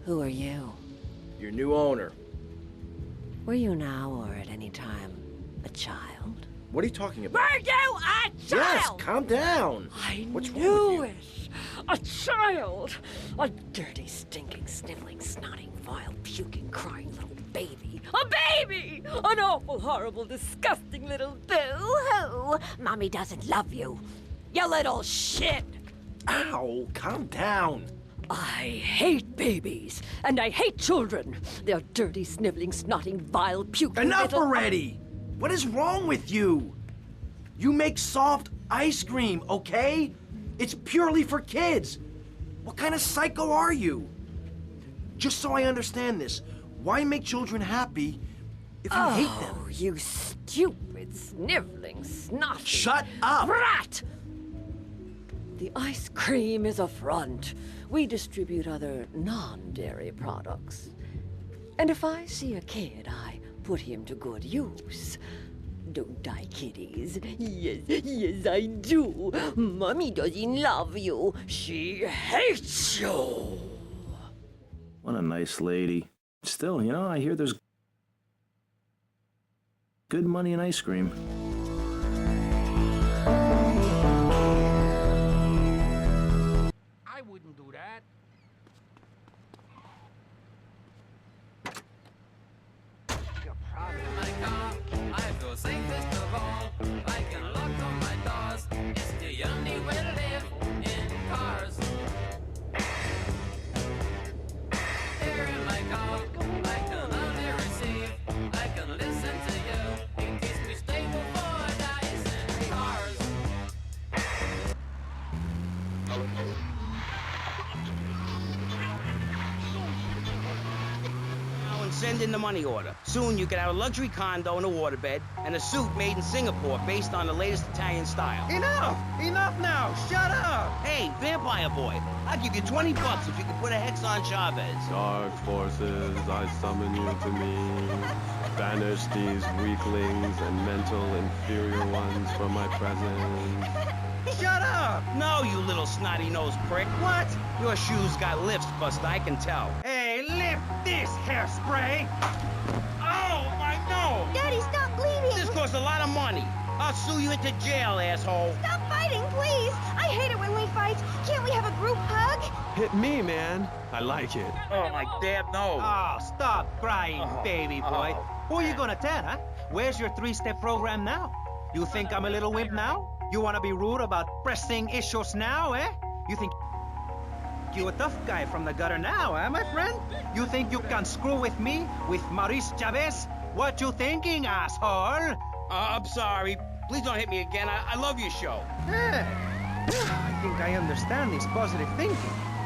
Who are you? Your new owner. Were you now or at any time a child? What are you talking about? Were you a Yes, child? calm down. What's wrong knew with it. A child. A dirty, stinking, sniveling, snotting, vile, puking, crying little baby. A baby! An awful, horrible, disgusting little boo-hoo. Mommy doesn't love you. You little shit. Ow, calm down. I hate babies, and I hate children. They're dirty, sniveling, snotting, vile, puking Enough little... already! What is wrong with you? You make soft ice cream, okay? It's purely for kids. What kind of psycho are you? Just so I understand this, why make children happy if you hate them? Oh, you stupid, sniveling, snotty... Shut up! Brat! The ice cream is a front. We distribute other non-dairy products. And if I see a kid, I put him to good use. Don't I, kiddies? Yes, I do. Mommy doesn't love you. She hates you. What a nice lady. Still, you know, I hear there's good money in ice cream. I wouldn't do that. You're proud of My car, I feel safest of all. I can lock on my doors. It's the only way to live in cars. Here in my car, I can only receive. I can listen to you. It keeps me stable for a dice in cars. Now and send in the money order. Soon you can have a luxury condo and a waterbed, and a suit made in Singapore based on the latest Italian style. Enough! Enough now! Shut up! Hey, vampire boy, I'll give you $20 if you can put a hex on Chavez. Dark forces, I summon you to me. Banish these weaklings and mental inferior ones from my presence. Shut up! No, you little snotty-nosed prick. What? Your shoes got lifts, Buster, I can tell. Hey, lift this hairspray! Oh, my nose! Daddy, stop bleeding! This costs a lot of money. I'll sue you into jail, asshole. Stop fighting, please! I hate it when we fight. Can't we have a group hug? Hit me, man. I like it. Oh, my damn nose. Oh, stop crying, baby boy. Who are you gonna tell, huh? Where's your three-step program now? You think I'm a little wimp now? You wanna be rude about pressing issues now, eh? You think you a tough guy from the gutter now, eh, my friend? You think you can screw with me, with Maurice Chavez? What you thinking, asshole? I'm sorry. Please don't hit me again. I love your show. Yeah. I think I understand this positive thinking.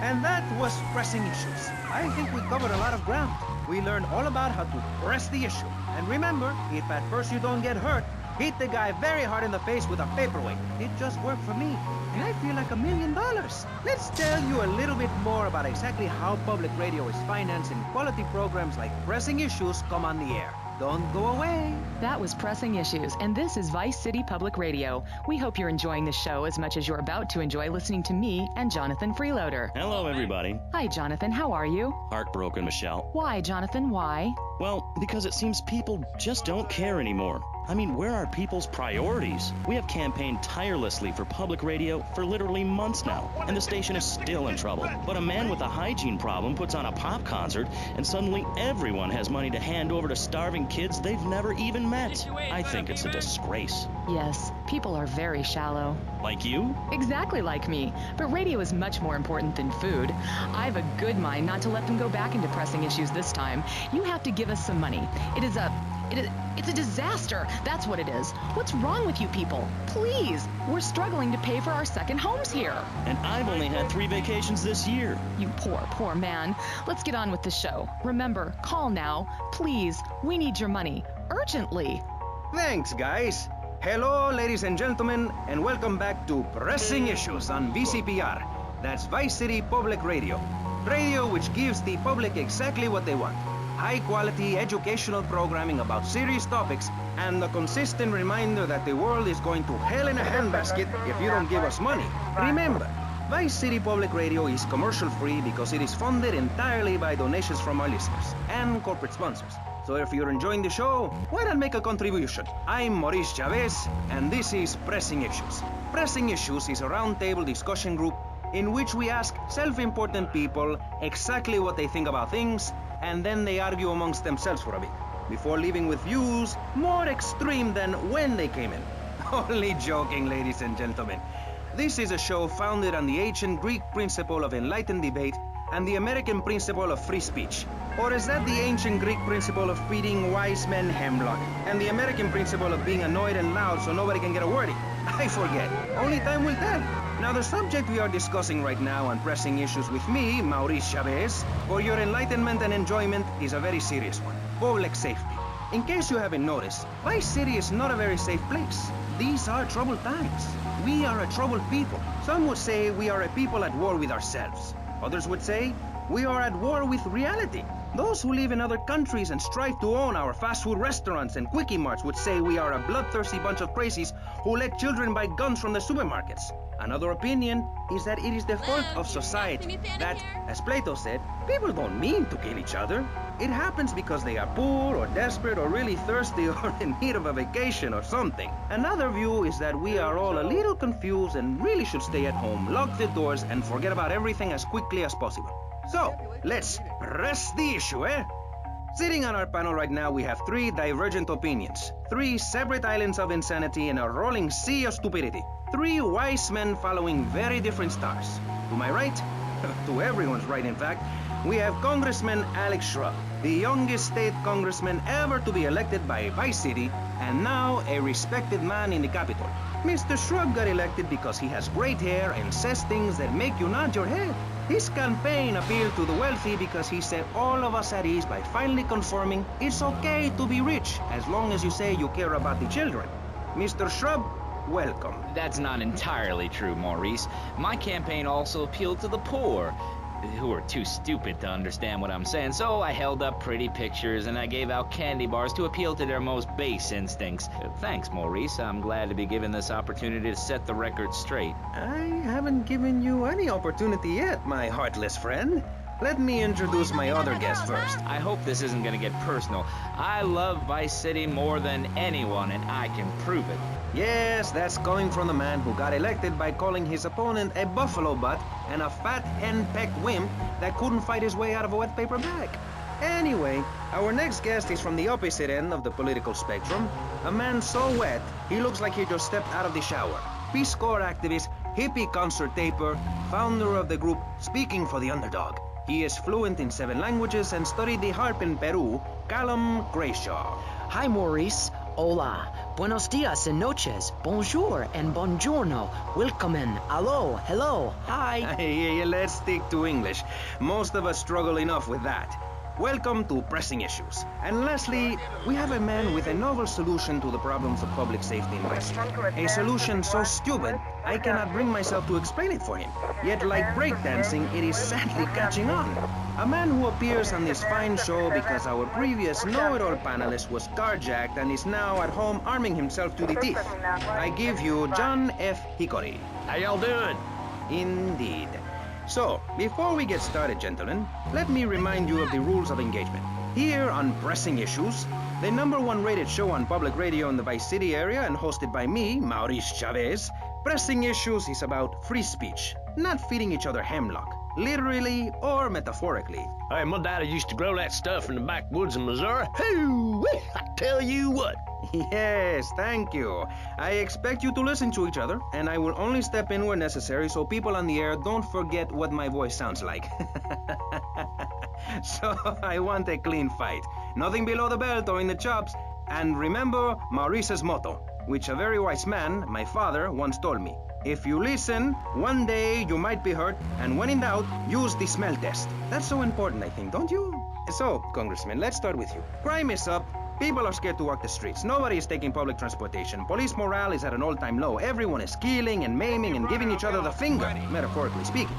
And that was pressing issues. I think we covered a lot of ground. We learned all about how to press the issue. And remember, if at first you don't get hurt, hit the guy very hard in the face with a paperweight. It just worked for me. And I feel like $1 million. Let's tell you a little bit more about exactly how public radio is financing quality programs like Pressing Issues come on the air. Don't go away. That was Pressing Issues, and this is Vice City Public Radio. We hope you're enjoying the show as much as you're about to enjoy listening to me and Jonathan Freeloader. Hello, everybody. Hi, Jonathan. How are you? Heartbroken, Michelle. Why, Jonathan? Why? Well, because it seems people just don't care anymore. I mean, where are people's priorities? We have campaigned tirelessly for public radio for literally months now, and the station is still in trouble. But a man with a hygiene problem puts on a pop concert, and suddenly everyone has money to hand over to starving kids they've never even met. I think it's a disgrace. Yes, people are very shallow. Like you? Exactly like me. But radio is much more important than food. I have a good mind not to let them go back into Pressing Issues this time. You have to give us some money. It's a disaster. That's what it is. What's wrong with you people? Please. We're struggling to pay for our second homes here. And I've only had 3 vacations this year. You poor man. Let's get on with the show. Remember, call now. Please. We need your money. Urgently. Thanks, guys. Hello, ladies and gentlemen, and welcome back to Pressing Issues on VCPR. That's Vice City Public Radio. Radio which gives the public exactly what they want. High-quality educational programming about serious topics, and a consistent reminder that the world is going to hell in a handbasket if you don't give us money. Remember, Vice City Public Radio is commercial-free because it is funded entirely by donations from our listeners and corporate sponsors. So if you're enjoying the show, why not make a contribution? I'm Maurice Chavez, and this is Pressing Issues. Pressing Issues is a roundtable discussion group in which we ask self-important people exactly what they think about things, and then they argue amongst themselves for a bit, before leaving with views more extreme than when they came in. Only joking, ladies and gentlemen. This is a show founded on the ancient Greek principle of enlightened debate and the American principle of free speech. Or is that the ancient Greek principle of feeding wise men hemlock and the American principle of being annoyed and loud so nobody can get a word in? I forget. Only time will tell. Now, the subject we are discussing right now on Pressing Issues with me, Maurice Chavez, for your enlightenment and enjoyment is a very serious one. Public safety. In case you haven't noticed, Vice City is not a very safe place. These are troubled times. We are a troubled people. Some would say we are a people at war with ourselves. Others would say we are at war with reality. Those who live in other countries and strive to own our fast food restaurants and quickie marts would say we are a bloodthirsty bunch of crazies who let children buy guns from the supermarkets. Another opinion is that it is the fault of society, that, as Plato said, people don't mean to kill each other. It happens because they are poor or desperate or really thirsty or in need of a vacation or something. Another view is that we are all a little confused and really should stay at home, lock the doors, and forget about everything as quickly as possible. So, let's press the issue, eh? Sitting on our panel right now, we have three divergent opinions, three separate islands of insanity in a rolling sea of stupidity, three wise men following very different stars. To my right, to everyone's right in fact, we have Congressman Alex Shrub, the youngest state congressman ever to be elected by Vice City, and now a respected man in the Capitol. Mr. Shrub got elected because he has great hair and says things that make you nod your head. His campaign appealed to the wealthy because he set all of us at ease by finally confirming it's okay to be rich as long as you say you care about the children. Mr. Shrub, welcome. That's not entirely true, Maurice. My campaign also appealed to the poor, who are too stupid to understand what I'm saying, so I held up pretty pictures and I gave out candy bars to appeal to their most base instincts. Thanks, Maurice. I'm glad to be given this opportunity to set the record straight. I haven't given you any opportunity yet, my heartless friend. Let me introduce my other guest first. I hope this isn't gonna get personal. I love Vice City more than anyone, and I can prove it. Yes, that's coming from the man who got elected by calling his opponent a buffalo butt and a fat hen-pecked wimp that couldn't fight his way out of a wet paper bag. Anyway, our next guest is from the opposite end of the political spectrum. A man so wet, he looks like he just stepped out of the shower. Peace Corps activist, hippie concert taper, founder of the group Speaking for the Underdog. He is fluent in 7 languages and studied the harp in Peru, Callum Grayshaw. Hi, Maurice. Hola. Buenos dias and noches. Bonjour and buongiorno. Welcome in. Hello. Hello. Hi. Hey, let's stick to English. Most of us struggle enough with that. Welcome to Pressing Issues. And lastly, we have a man with a novel solution to the problems of public safety in Vice City. A solution so stupid, I cannot bring myself to explain it for him. Yet like breakdancing, it is sadly catching on. A man who appears on this fine show because our previous know-it-all panelist was carjacked and is now at home arming himself to the teeth. I give you John F. Hickory. How y'all doing? Indeed. So, before we get started, gentlemen, let me remind you of the rules of engagement. Here on Pressing Issues, the #1 rated show on public radio in the Vice City area and hosted by me, Maurice Chavez, Pressing Issues is about free speech, not feeding each other hemlock, literally or metaphorically. Hey, my daddy used to grow that stuff in the backwoods of Missouri. Hoo-wee, I tell you what. Yes, thank you. I expect you to listen to each other, and I will only step in where necessary so people on the air don't forget what my voice sounds like. So I want a clean fight. Nothing below the belt or in the chops. And remember Maurice's motto, which a very wise man, my father, once told me. If you listen, one day you might be hurt, and when in doubt, use the smell test. That's so important, I think, don't you? So, Congressman, let's start with you. Crime is up. People are scared to walk the streets. Nobody is taking public transportation. Police morale is at an all-time low. Everyone is killing and maiming and giving each other the finger, metaphorically speaking.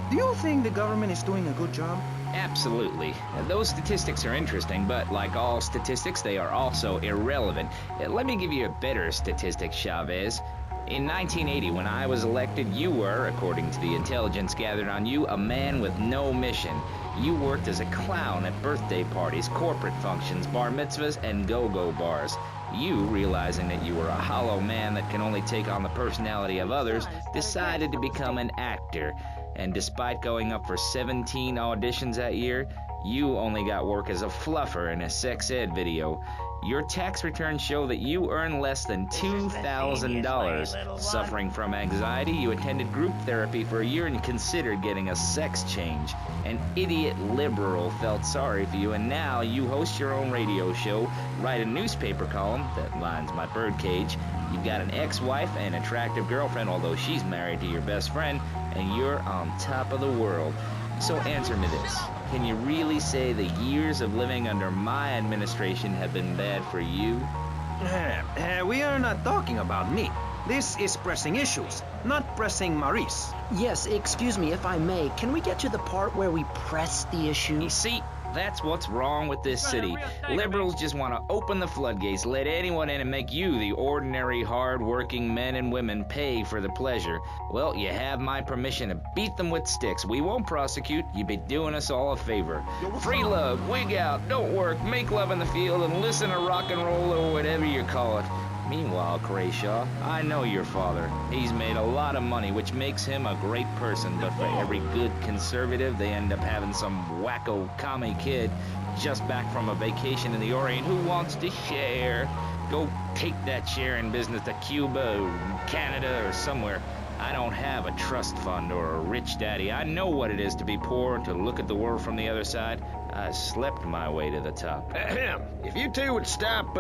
Do you think the government is doing a good job? Absolutely. Those statistics are interesting, but like all statistics, they are also irrelevant. Let me give you a better statistic, Chavez. In 1980, when I was elected, you were, according to the intelligence gathered on you, a man with no mission. You worked as a clown at birthday parties, corporate functions, bar mitzvahs, and go-go bars. You, realizing that you were a hollow man that can only take on the personality of others, decided to become an actor. And despite going up for 17 auditions that year, you only got work as a fluffer in a sex ed video. Your tax returns show that you earn less than $2,000. Suffering from anxiety, you attended group therapy for a year and considered getting a sex change. An idiot liberal felt sorry for you, and now you host your own radio show, write a newspaper column that lines my birdcage. You've got an ex-wife and attractive girlfriend, although she's married to your best friend, and you're on top of the world. So answer me this. Can you really say the years of living under my administration have been bad for you? We are not talking about me. This is pressing issues, not pressing Maurice. Yes, excuse me, if I may. Can we get to the part where we press the issue? You see, that's what's wrong with this city. Liberals just want to open the floodgates, let anyone in and make you, the ordinary, hard-working men and women, pay for the pleasure. Well, you have my permission to beat them with sticks. We won't prosecute. You'd be doing us all a favor. Free love, wig out, don't work, make love in the field, and listen to rock and roll or whatever you call it. Meanwhile, Crayshaw, I know your father. He's made a lot of money, which makes him a great person, but for every good conservative, they end up having some wacko commie kid just back from a vacation in the Orient who wants to share. Go take that sharing business to Cuba or Canada or somewhere. I don't have a trust fund or a rich daddy. I know what it is to be poor and to look at the world from the other side. I slept my way to the top. If you two would stop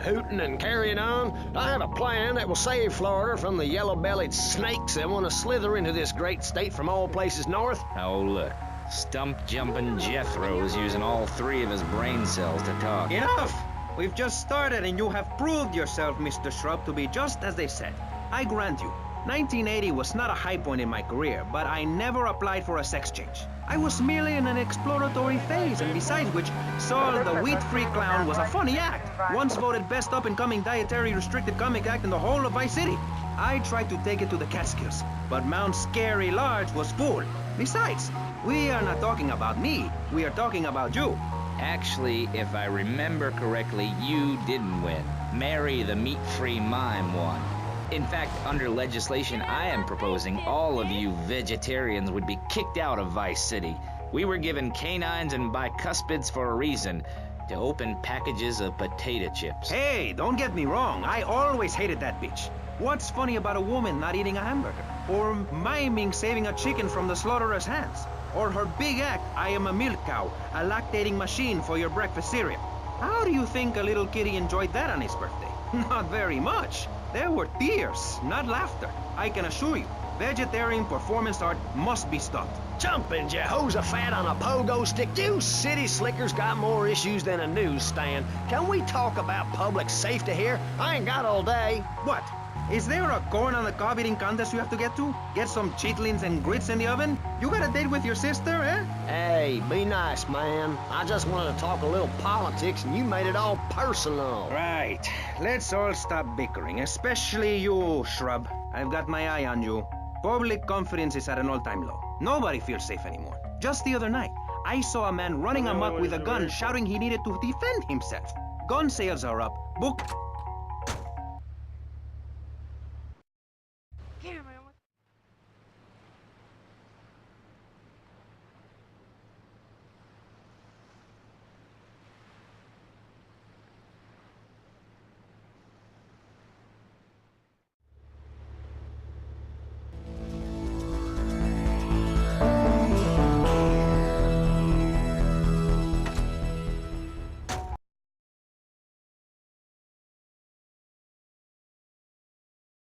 hooting and carrying on, I have a plan that will save Florida from the yellow-bellied snakes that want to slither into this great state from all places north. Oh, look. Stump-jumping Jethro's using all three of his brain cells to talk. Enough! We've just started and you have proved yourself, Mr. Shrub, to be just as they said. I grant you, 1980 was not a high point in my career, but I never applied for a sex change. I was merely in an exploratory phase, and besides which, Saul the wheat-free clown was a funny act. Once voted best up-and-coming dietary restricted comic act in the whole of Vice City. I tried to take it to the Catskills, but Mount Scary Large was full. Besides, we are not talking about me, we are talking about you. Actually, if I remember correctly, you didn't win. Mary the meat-free mime won. In fact, under legislation I am proposing, all of you vegetarians would be kicked out of Vice City. We were given canines and bicuspids for a reason, to open packages of potato chips. Hey, don't get me wrong, I always hated that bitch. What's funny about a woman not eating a hamburger? Or miming saving a chicken from the slaughtherer's hands? Or her big act, I am a milk cow, a lactating machine for your breakfast cereal. How do you think a little kitty enjoyed that on his birthday? Not very much. There were tears, not laughter. I can assure you, vegetarian performance art must be stopped. Jumping Jehoshaphat on a pogo stick. You city slickers got more issues than a newsstand. Can we talk about public safety here? I ain't got all day. What? Is there a corn on the cob eating contest you have to get to? Get some chitlins and grits in the oven? You got a date with your sister, eh? Hey, be nice, man. I just wanted to talk a little politics and you made it all personal. Right. Let's all stop bickering, especially you, Shrub. I've got my eye on you. Public confidence is at an all-time low. Nobody feels safe anymore. Just the other night, I saw a man running amok with a gun shouting he needed to defend himself. Gun sales are up. Book... Camera